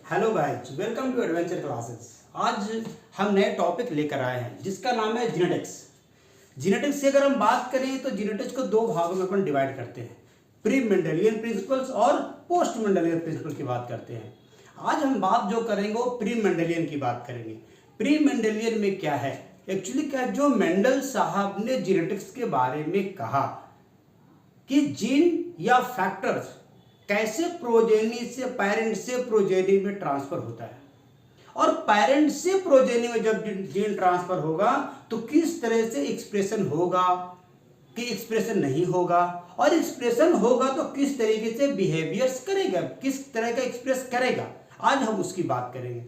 Hello guys, welcome to adventure classes. आज हम नए टॉपिक लेकर आए हैं जिसका नाम है जीनेटिक्स। जीनेटिक्स से अगर हम बात करें तो जीनेटिक्स को दो भागों में अपन डिवाइड करते हैं, प्री मेंडेलियन प्रिंसिपल्स और पोस्ट मेंडेलियन प्रिंसिपल की बात करते हैं। आज हम बात जो करेंगे वो प्री मेंडेलियन की बात करेंगे। प्री मेंडेलियन में क्या है, एक्चुअली क्या है, जो मेंडल साहब ने जीनेटिक्स के बारे में कहा कि जीन या फैक्टर्स कैसे प्रोजेनी से पेरेंट से प्रोजेनी में ट्रांसफर होता है, और पेरेंट से प्रोजेनी में जब जीन ट्रांसफर होगा तो किस तरह से एक्सप्रेशन होगा कि एक्सप्रेशन नहीं होगा, और एक्सप्रेशन होगा तो किस तरीके से बिहेवियर्स करेगा, किस तरह का एक्सप्रेस करेगा। आज हम उसकी बात करेंगे।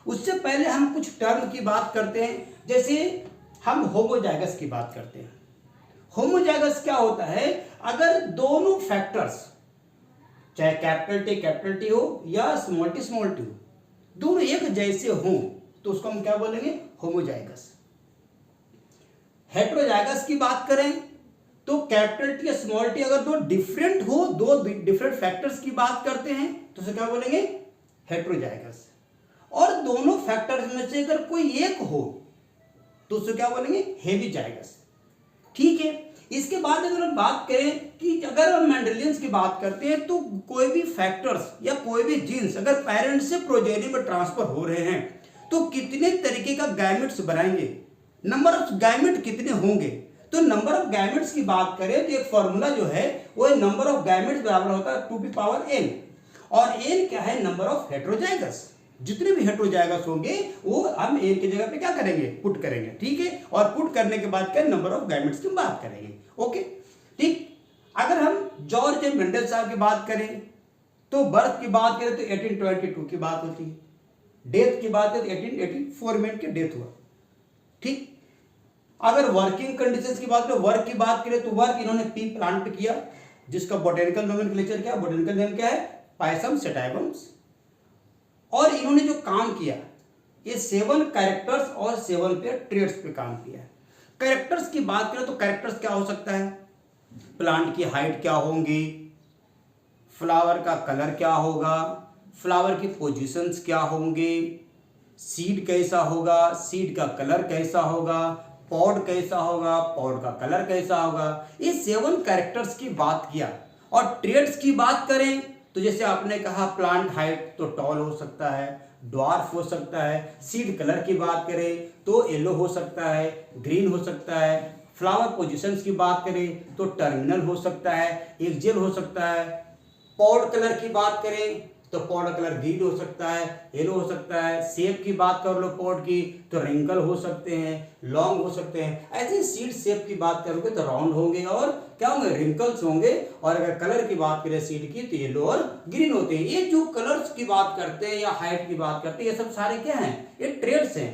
उससे पहले हम कुछ टर्म की बात करते हैं, जैसे हम होमोजाइगस की बात करते हैं। होमोजाइगस क्या होता है, अगर दोनों फैक्टर्स चाहे कैपिटल टी हो या स्मॉल टी हो, दोनों एक जैसे हों तो उसको हम क्या बोलेंगे, होमोजाइगस। हेट्रोजाइगस की बात करें तो कैपिटल टी या स्मॉल टी अगर दो डिफरेंट हो, दो डिफरेंट फैक्टर्स की बात करते हैं तो उसे क्या बोलेंगे, हेट्रोजाइगस। और दोनों फैक्टर्स में से अगर कोई एक हो तो उसे क्या बोलेंगे, हेवीजाइगस। ठीक है। इसके बाद अगर हम बात करें कि अगर हम मेंडेलियंस की बात करते हैं तो कोई भी फैक्टर्स या कोई भी जीन्स अगर पेरेंट से प्रोजेनी में ट्रांसफर हो रहे हैं तो कितने तरीके का गैमेट्स बनाएंगे, नंबर ऑफ गैमेट कितने होंगे। तो नंबर ऑफ गैमेट्स की बात करें तो एक फॉर्मूला जो है वो नंबर ऑफ गैमेट्स बराबर होता है 2n, और n क्या है, नंबर ऑफ हेट्रोजाइगस। जितने भी हेट्रोजाइगस होंगे वो हम n की जगह पे क्या करेंगे, पुट करेंगे। ठीक है। और पुट करने के बाद क्या, नंबर ऑफ गैमेट्स की बात करेंगे। ओके, ठीक। अगर हम जॉर्ज मेंडल साहब की बात करें तो बर्थ की बात करें तो 1822 की बात होती है, डेथ की बात करें तो 1884 में इनकी डेथ हुआ। ठीक। अगर वर्किंग कंडीशंस की बात करें, वर्क की बात करें तो वर्क इन्होंने पी प्लांट किया जिसका बोटेनिकल नोमेनक्लेचर क्या, बोटेनिकल नेम क्या है, पायसम सेटाइवम्स। और इन्होंने जो काम किया ये 7 कैरेक्टर्स और 7 पे ट्रेड्स पे काम किया है। कैरेक्टर्स की बात करें तो कैरेक्टर्स क्या हो सकता है, प्लांट की हाइट क्या होंगी, फ्लावर का कलर क्या होगा, फ्लावर की पोजीशंस क्या होंगे, सीड कैसा होगा, सीड का कलर कैसा होगा, पॉड कैसा होगा, पॉड का कलर कैसा होगा। ये 7 कैरेक्टर्स की बात किया। और ट्रेड्स की बात करें तो जैसे आपने कहा प्लांट हाइट तो टॉल हो सकता है, ड्वार्फ हो सकता है। सीड कलर की बात करें तो येलो हो सकता है, ग्रीन हो सकता है। फ्लावर पोजीशंस की बात करें तो टर्मिनल हो सकता है, एक्जेल हो सकता है। पॉड कलर की बात करें तो पॉड कलर ग्रीन हो सकता है, येलो हो सकता है। शेप की बात कर लो पॉड की तो रिंकल हो सकते हैं, लॉन्ग हो सकते हैं। ऐसे सीड शेप की बात करोगे तो राउंड होंगे और क्या होंगे, रिंकल्स होंगे। और अगर कलर की बात करें सीड की तो येलो और ग्रीन होते हैं। ये जो कलर्स की बात करते हैं या हाइट की बात करते हैं, ये सब सारे क्या हैं, ये ट्रेड्स हैं।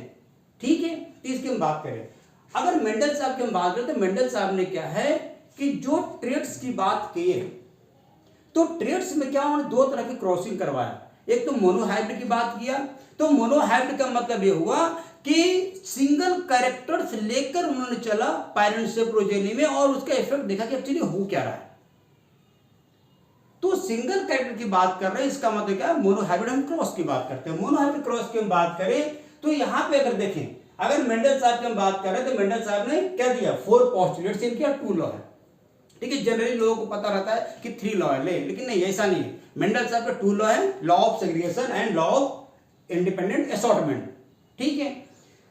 ठीक है। तो इसकी हम बात करें, अगर मेंडल साहब की हम बात करें तो मेंडल साहब ने क्या है कि जो ट्रेड्स की बात की है तो ट्रेड्स में क्या उन्होंने 2 तरह की क्रॉसिंग करवाया। एक तो मोनोहाइब्रिड की बात किया, तो मोनोहाइब्रिड का मतलब ये हुआ कि सिंगल कैरेक्टर्स लेकर उन्होंने चला पेरेंट से प्रोजेनी में और उसका इफेक्ट देखा कि एक्चुअली हो क्या रहा है। तो सिंगल कैरेक्टर की बात कर रहे हैं, इसका मतलब क्या है, मोनोहाइब्रिड हम क्रॉस की बात करते हैं। मोनोहाइब्रिड क्रॉस की हम बात करें तो यहां पे अगर देखें, अगर मेंडल साहब की हम बात कर रहे हैं तो मेंडल साहब ने क्या दिया, 4 पोस्टुलेट्स इनके 2 लॉ है। ठीक है। जनरली लोगों को पता रहता है कि 3 लॉ है, लेकिन नहीं, ऐसा नहीं है। मेंडल साहब का 2 लॉ है, law of segregation and law of independent assortment. ठीक है।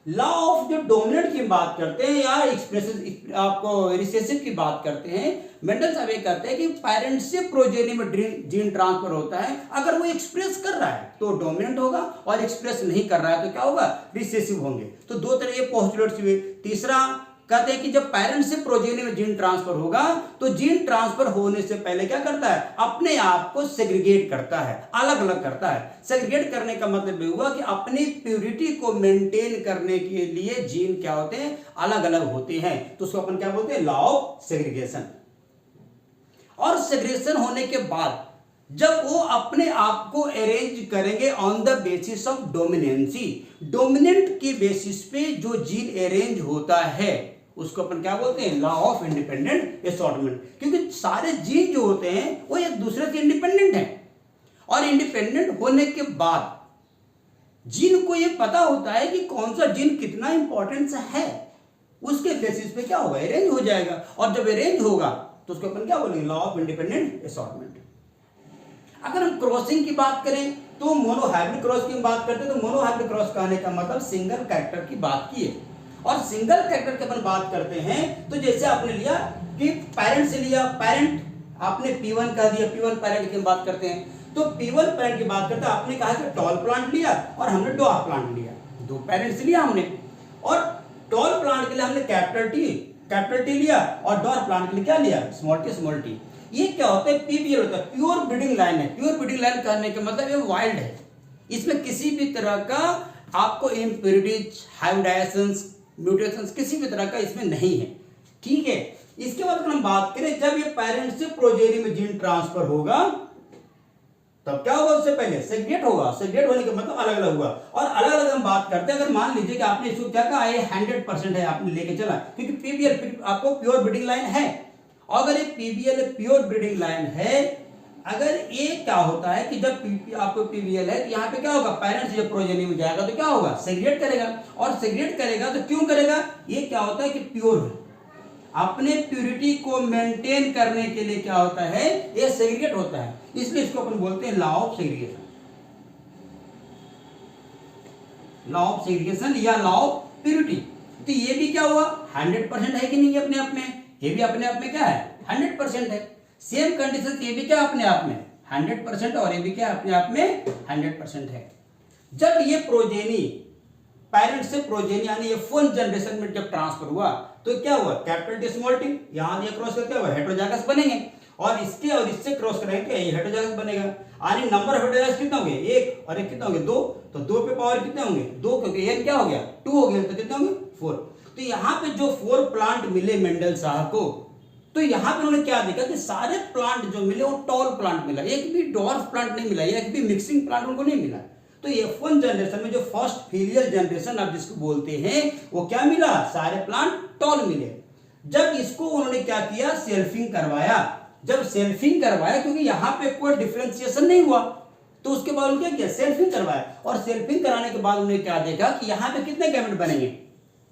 लॉ ऑफ जो डोमिनेंट की बात करते हैं या एक्सप्रेसिव आपको रिसेसिव की बात करते हैं, मेंडल साहब ये कहते हैं कि पेरेंट से प्रोजेनी में जीन ट्रांसफर होता है। अगर वो एक्सप्रेस कर रहा है तो डोमिनेंट होगा और एक्सप्रेस नहीं कर रहा है तो क्या होगा, रिसेसिव होंगे। तो 2 तरह के पोस्टुलेट्स हुए। तीसरा कहते हैं कि जब पेरेंट से प्रोजेनी में जीन ट्रांसफर होगा तो जीन ट्रांसफर होने से पहले क्या करता है, अपने आप को सेग्रीगेट करता है, अलग अलग करता है। सेग्रीगेट करने का मतलब ये हुआ कि अपनी प्योरिटी को मेंटेन करने के लिए जीन क्या होते हैं, अलग अलग होते हैं। तो उसको अपन क्या बोलते हैं, लॉ ऑफ सेग्रीगेशन। और सेग्रीगेशन होने के बाद जब वो अपने आप को अरेंज करेंगे on the basis of dominancy, dominant के बेसिस पे जो जीन अरेंज होता है उसको अपन क्या बोलते हैं, लॉ ऑफ इंडिपेंडेंट असॉर्टमेंट। क्योंकि सारे जीन जो होते हैं वो एक दूसरे से इंडिपेंडेंट हैं, और इंडिपेंडेंट होने के बाद जीन को ये पता होता है कि कौन सा जीन कितना इंपॉर्टेंस है, उसके बेसिस पे क्या होगा, अरेंज हो जाएगा। और जब अरेंज होगा तो उसको अपन क्या बोलेंगे, लॉ ऑफ इंडिपेंडेंट असॉर्टमेंट। अगर हम क्रॉसिंग की बात करें तो मोनोहाइब्रिड क्रॉस की हम बात करते हैं तो मोनोहाइब्रिड क्रॉस कहने का मतलब सिंगल कैरेक्टर की बात की है। और सिंगल कैरेक्टर की अपन बात करते हैं तो जैसे आपने लिया कि पेरेंट से लिया, पेरेंट आपने P1 कह दिया, P1 पेरेंट की हम बात करते हैं तो P1 पेरेंट की बात करते हैं, आपने कहा कि टॉल प्लांट लिया और हमने डॉर्फ प्लांट लिया, दो पेरेंट्स लिया हमने। और टॉल प्लांट के लिए हमने कैपिटल टी लिया और डॉर्फ प्लांट के लिए क्या लिया, स्मॉल टी। ये क्या होता है, पीबीएल होता है, प्योर ब्रीडिंग लाइन है। प्योर ब्रीडिंग लाइन कहने का मतलब ये वाइल्ड है, इसमें किसी भी तरह का आपको इम्प्योरिटीज, हाइब्रिडाइजेशंस, म्यूटेशंस किसी भी तरह का इसमें नहीं है, ठीक है। इसके बाद अगर हम बात करें जब ये पेरेंट से प्रोजेनी में जीन ट्रांसफर होगा तब क्या होगा, उससे पहले सेग्रेगेट होगा। सेग्रेगेट होने का मतलब अलग अलग हुआ। और अलग अलग हम बात करते हैं, अगर मान लीजिए कि आपने इसको क्या कहा, ये 100% है, आपने लेके चला, क्योंकि पीबीएल आपको प्योर ब्रीडिंग लाइन है। और अगर ये पीबीएल प्योर ब्रीडिंग लाइन है, अगर ये क्या होता है कि जब आपको पीबीएल है तो यहाँ पे क्या होगा, पेरेंट्स जब प्रोजेनी में जाएगा तो क्या होगा, सेग्रेगेट करेगा। और सेग्रेगेट करेगा तो क्यों करेगा, ये क्या होता है कि प्योर अपने प्यूरिटी को मेंटेन करने के लिए क्या होता है, ये सेग्रीगेट होता है, इसलिए इसको अपन बोलते हैं law of segregation. Law of segregation या लॉ ऑफ प्यूरिटी। तो ये भी क्या हुआ, 100% है कि नहीं अपने आप में, ये भी अपने आप में क्या है, 100% है। सेम कंडीशन ये भी क्या अपने आप में 100% और ये भी क्या अपने आप में 100% है। जब ये प्रोजेनी पेरेंट से प्रोजेनी यानी ये फोर्थ जनरेशन में जब ट्रांसफर हुआ तो क्या हुआ, कैपिटल टी स्मॉल टी, यहां ये क्रॉस करके हुआ हेटेरोजाइगस बनेंगे और इसके और इससे क्रॉस करेंगे ये हेटेरोजाइगस बनेगा। यानी नंबर ऑफ हेटेरोजाइगस कितने होंगे, एक, और एक कितने होंगे, दो। तो दो पे पावर कितने होंगे, दो, क्योंकि एक क्या हो गया 2 हो गया, तो कितने होंगे 4। तो यहाँ पे जो 4 प्लांट मिले मेंडल साहब को, तो यहाँ पे उन्होंने क्या देखा कि सारे प्लांट जो मिले वो टॉल प्लांट मिला, एक भी डॉर्फ प्लांट नहीं मिला, एक भी मिक्सिंग प्लांट उनको नहीं मिला। तो F1 जनरेशन में जो फर्स्ट फीलियल जनरेशन आप जिसको बोलते हैं वो क्या मिला, सारे प्लांट टॉल मिले। जब इसको उन्होंने क्या किया, सेल्फिंग करवाया। जब सेल्फिंग करवाया, क्योंकि यहाँ पे कोई डिफरेंशिएशन नहीं हुआ, तो उसके बाद उन्होंने क्या किया, सेल्फिंग करवाया। और सेल्फिंग कराने के बाद उन्होंने क्या देखा कि यहाँ पे कितने गैमेट बनेंगे,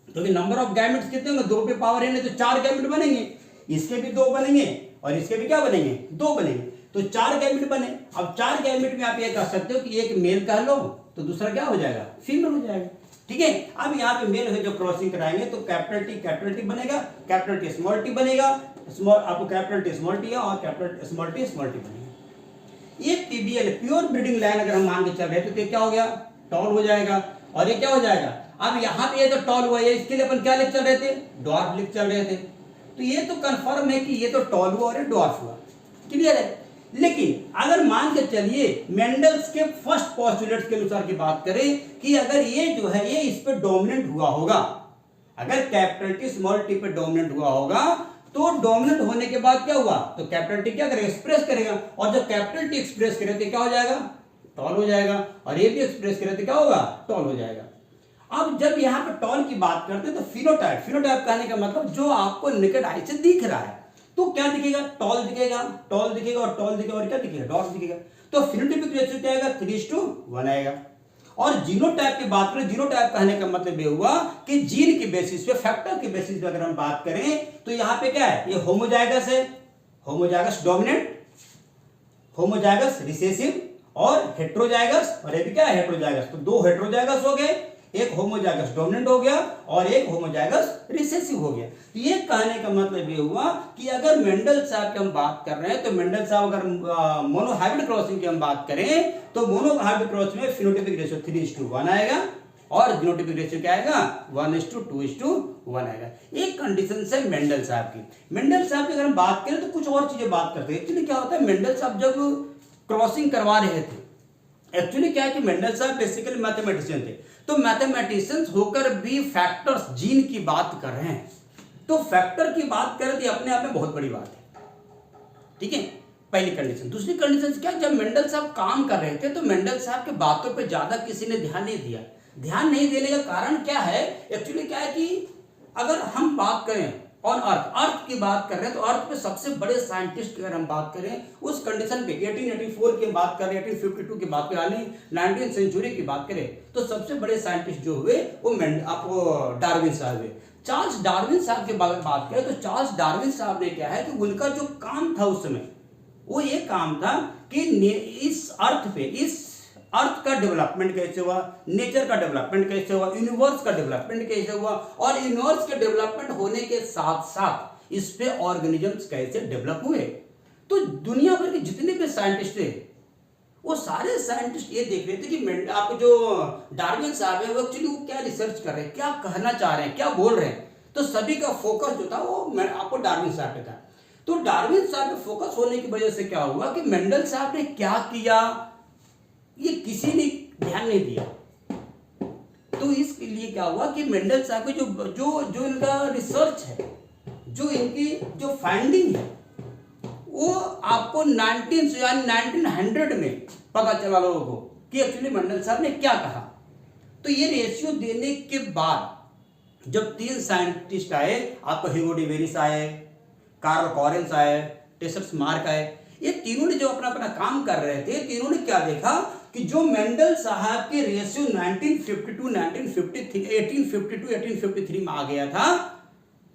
क्योंकि नंबर ऑफ गैमेट्स कितने होंगे, 2 पे पावर n है तो 4 गैमेट बनेंगे, इसके भी 2 बनेंगे और इसके भी क्या बनेंगे, 2 बनेंगे, तो 4 गैमेट बने। अब 4 गैमेट में आप ये कह सकते हो कि एक मेल कह लो तो दूसरा क्या हो जाएगा, फीमेल हो जाएगा, ठीक है। अब यहाँ पे मेल है जो क्रॉसिंग कराएंगे तो कैपिटल टी बनेगा, कैपिटल टी स्मॉल टी बनेगा, स्मॉल आपको कैपिटल टी स्मॉल टी और कैपिटल स्मॉल टी बनेगा। ये पीबीएल प्योर ब्रीडिंग लाइन अगर हम मान के चल रहे तो ये क्या हो गया, टॉल हो जाएगा। और ये क्या हो जाएगा, अब यहाँ पे ये तो टॉल हुआ है, इसके लिए अपन क्या लिख चल रहे थे, डॉर्फ लिख चल रहे थे। तो ये तो कंफर्म है कि ये तो टॉल हुआ और ये डॉर्फ हुआ, क्लियर है। लेकिन अगर मान के चलिए मेंडल्स के फर्स्ट पोस्टुलेट्स के अनुसार की बात करें कि अगर ये जो है ये इस पे डोमिनेंट हुआ होगा, अगर कैपिटल टी स्मॉल टी पे डोमिनेंट हुआ होगा तो डोमिनेंट होने के बाद क्या हुआ, तो कैपिटल टी क्या करेगा, एक्सप्रेस करेगा। और जब कैपिटल टी एक्सप्रेस करे तो क्या हो जाएगा, टॉल हो जाएगा। और ये भी एक्सप्रेस करे तो क्या होगा, टॉल हो जाएगा। अब जब यहाँ पे टॉल की बात करते हैं तो फिनोटाइप कहने का मतलब जो आपको नेकेड आई से दिख रहा है, तो क्या दिखेगा, टॉल दिखेगा और टॉल दिखेगा और क्या दिखेगा, डॉर्फ दिखेगा। तो फिनोटाइपिक रेशियो क्या आएगा, 3:1 आएगा। और जीनोटाइप की बात करें, जीनोटाइप कहने का मतलब ये हुआ कि जीन के बेसिस पे, फैक्टर के बेसिस पे अगर हम बात करें तो यहाँ पे क्या है, ये होमोजाइगस है, होमोजाइगस डोमिनेंट, होमोजाइगस रिसेसिव और हेट्रोजाइगस, और ये भी क्या है, हेट्रोजाइगस। तो 2 हेट्रोजाइगस हो गए, एक होमोजाइगस डोमिनेंट हो गया और एक होमोजाइगस रिसेसिव हो गया। तो ये कहने का मतलब ये हुआ कि अगर मेंडल साहब की हम बात कर रहे हैं तो मेंडल साहब अगर मोनोहाइब्रिड क्रॉसिंग की हम बात करें तो मोनोहाइब्रिड क्रॉस में फिनोटाइपिक रेशियो 3:1 आएगा और जीनोटाइपिक रेशियो क्या आएगा, 1:2:1 आएगा। एक कंडीशन से मेंडल साहब की। मेंडल साहब की अगर हम बात करें तो कुछ और चीजें बात करते हैं। एक्चुअली क्या होता है, मेंडल साहब जब क्रॉसिंग करवा रहे थे, एक्चुअली क्या है कि मेंडल साहब बेसिकली मैथमेटिशियन थे, तो मैथमेटिशियंस होकर भी फैक्टर्स जीन की बात कर रहे हैं, तो फैक्टर की बात करें तो अपने आप में बहुत बड़ी बात है, ठीक है, पहली कंडीशन। दूसरी कंडीशन क्या, जब मेंडल साहब काम कर रहे थे तो मेंडल साहब के बातों पे ज्यादा किसी ने ध्यान नहीं दिया। ध्यान नहीं देने का कारण क्या है, एक्चुअली क्या है कि अगर हम बात करें ऑन अर्थ, अर्थ की बात कर रहे हैं तो अर्थ पे सबसे बड़े साइंटिस्ट की अगर हम बात करें उस कंडीशन पे 1884 की बात करें, 1852 की बात करें, 19th सेंचुरी की बात करें तो सबसे बड़े साइंटिस्ट जो हुए वो आपको डार्विन साहब हुए। चार्ल्स डार्विन साहब की बात करें तो चार्ल्स डार्विन साहब ने क्या है कि उनका जो काम था उस समय वो ये काम था कि इस अर्थ पे, इस अर्थ का डेवलपमेंट कैसे हुआ, नेचर का डेवलपमेंट कैसे हुआ, यूनिवर्स का डेवलपमेंट कैसे हुआ, और यूनिवर्स के डेवलपमेंट होने के साथ साथ इस पे ऑर्गेनिजम्स कैसे डेवलप हुए। तो दुनिया भर के जितने भी साइंटिस्ट थे वो सारे साइंटिस्ट ये देख रहे थे कि आप जो डार्विन साहब है वो एक्चुअली वो क्या रिसर्च कर रहे हैं, क्या कहना चाह रहे हैं, क्या बोल रहे हैं। तो सभी का फोकस जो था वो आपको डार्विन साहब पे था। तो डार्विन साहब पे फोकस होने की वजह से क्या हुआ कि मेंडल साहब ने क्या किया ये किसी ने ध्यान नहीं दिया। तो इसके लिए क्या हुआ कि मेंडल साहब की जो इनका रिसर्च है, जो इनकी जो फाइंडिंग है वो आपको 1900 में पता चला लोगों को कि एक्चुअली मेंडल साहब ने क्या कहा। तो ये रेशियो देने के बाद जब 3 साइंटिस्ट आए, आपको ह्यूगो डिवेरिस आए, कार्ल कॉरेंस आए, टेसर्स मार्क आए, ये तीनों ने जो अपना अपना काम कर रहे थे, तीनों ने क्या देखा कि जो मेंडल साहब के रेशियो 1853 में आ गया था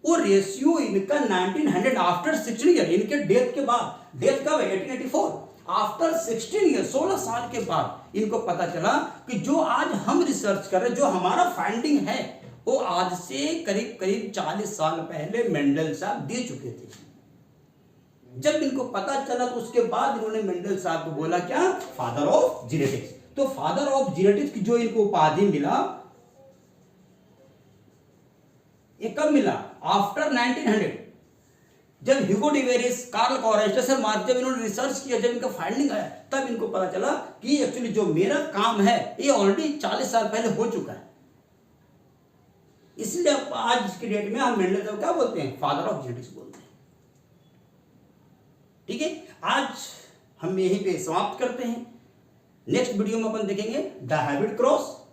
वो रेशियो इनका 1900 आफ्टर 16 ईयर, इनके डेथ के बाद, डेथ कब है 1884, आफ्टर 16 ईयर 16 साल के बाद इनको पता चला कि जो आज हम रिसर्च कर रहे हैं, जो हमारा फाइंडिंग है वो आज से करीब करीब 40 साल पहले मेंडल साहब दे चुके थे। जब इनको पता चला तो उसके बाद इन्होंने मेंडल साहब को बोला क्या, फादर ऑफ जेनेटिक्स। तो फादर ऑफ जेनेटिक्स की जो इनको उपाधि मिला ये कब मिला, आफ्टर 1900, जब ह्यूगो डिवेरिस, कार्ल कॉरेंस, टेसर मार्क, जब इन्होंने रिसर्च किया, जब इनका फाइंडिंग आया तब इनको पता चला कि एक्चुअली जो मेरा काम है ये ऑलरेडी 40 साल पहले हो चुका है। इसलिए आज की डेट में हम मेंडल साहब क्या बोलते हैं, फादर ऑफ जेनेटिक्स बोलते हैं। ठीक है, आज हम यहीं पे समाप्त करते हैं। नेक्स्ट वीडियो में अपन देखेंगे द हाइब्रिड क्रॉस।